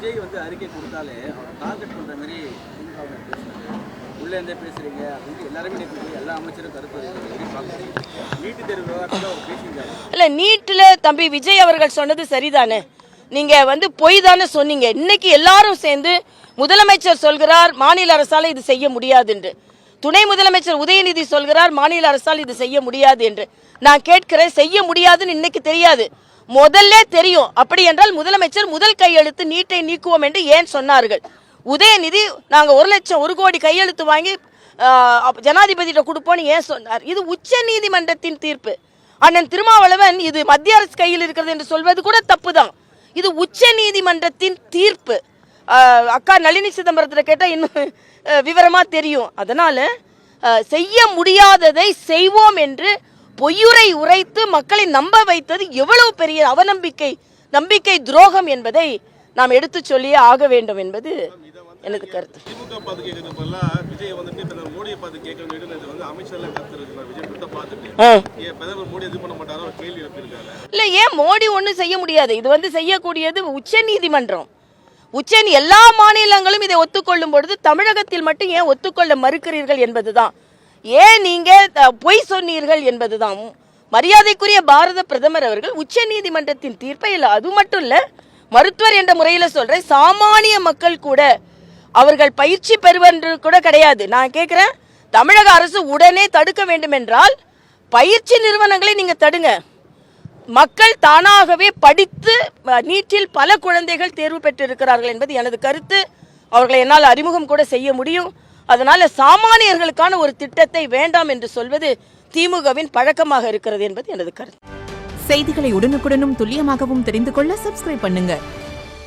விஜய் வந்து அறிக்கை கொடுத்தாலே அவரை டார்கெட் பண்ற மாதிரி உள்ள இருந்தே பேசுறீங்க அப்படின்னு எல்லாருமே எல்லா அமைச்சரும் கருத்து நீட்டு தேர்வு விவகாரத்தில் அவர் பேசியிருக்காரு. இல்ல நீட்ல தம்பி விஜய் அவர்கள் சொன்னது சரிதானே. நீங்க வந்து பொய் தானே சொன்னீங்க. இன்னைக்கு எல்லாரும் சேர்ந்து முதலமைச்சர் சொல்கிறார் மாநில அரசால இது செய்ய முடியாது என்று, துணை முதலமைச்சர் உதயநிதி சொல்கிறார் மாநில அரசால் இது செய்ய முடியாது என்று. நான் கேட்கிறேன், செய்ய முடியாதுன்னு இன்னைக்கு தெரியாது, முதல்ல தெரியும். அப்படி என்றால் முதலமைச்சர் முதல் கையெழுத்து நீட்டை நீக்குவோம் என்று ஏன் சொன்னார்கள்? உதயநிதி நாங்கள் 1 லட்சம் 1 கோடி கையெழுத்து வாங்கி ஜனாதிபதியிட்ட கொடுப்போன்னு ஏன் சொன்னார்? இது உச்ச நீதிமன்றத்தின் தீர்ப்பு. அண்ணன் திருமாவளவன் இது மத்திய அரசு கையில் இருக்கிறது என்று சொல்வது கூட தப்பு தான். இது உச்ச நீதிமன்றத்தின் தீர்ப்பு. அக்கா நளினி சிதம்பரத்தில் கேட்டால் இன்னும் விவரமா தெரியும். அதனால செய்ய முடியாததை செய்வோம் என்று பொய்யுரை உரைத்து மக்களை நம்ப வைத்தது எவ்வளவு பெரிய அவநம்பிக்கை, நம்பிக்கை துரோகம் என்பதை நாம் எடுத்து சொல்லியே ஆக வேண்டும் என்பது எனது கருத்து. இல்ல, ஏன் மோடி ஒன்னும் செய்ய முடியாது? இது வந்து செய்யக்கூடியது உச்ச நீதிமன்றம். எல்லா மாநிலங்களும் இதை ஒத்துக்கொள்ளும் பொழுது தமிழகத்தில் மட்டும் ஏன் ஒத்துக்கொள்ள மறுக்கிறீர்கள் என்பதுதான். ஏன் நீங்க பொய் சொன்னீர்கள் என்பதுதான். மரியாதைக்குரிய பாரத பிரதமர் அவர்கள் உச்ச நீதிமன்றத்தின் தீர்ப்பை இல்லை, அது மட்டும் இல்ல, மருத்துவர் என்ற முறையில சொல்றேன், சாமானிய மக்கள் கூட அவர்கள் பயிற்சி பெறுவது கூட கிடையாது. நான் கேட்கிறேன், தமிழக அரசு உடனே தடுக்க வேண்டும் என்றால் பயிற்சி நிறுவனங்களை நீங்க தடுங்க. மக்கள் தானாகவே படித்து நீட்டில் பல குழந்தைகள் தேர்வு பெற்றிருக்கிறார்கள் என்பது எனது கருத்து. அவர்களை என்னால் அறிமுகம் கூட செய்ய முடியும். அதனால சாமானியர்களுக்கான ஒரு திட்டத்தை வேண்டாம் என்று சொல்வது திமுகவின் பழக்கமாக இருக்கிறது என்பது எனது கருத்து. செய்திகளை உடனுக்குடனும் துல்லியமாகவும் தெரிந்து கொள்ள சப்ஸ்கிரைப் பண்ணுங்க.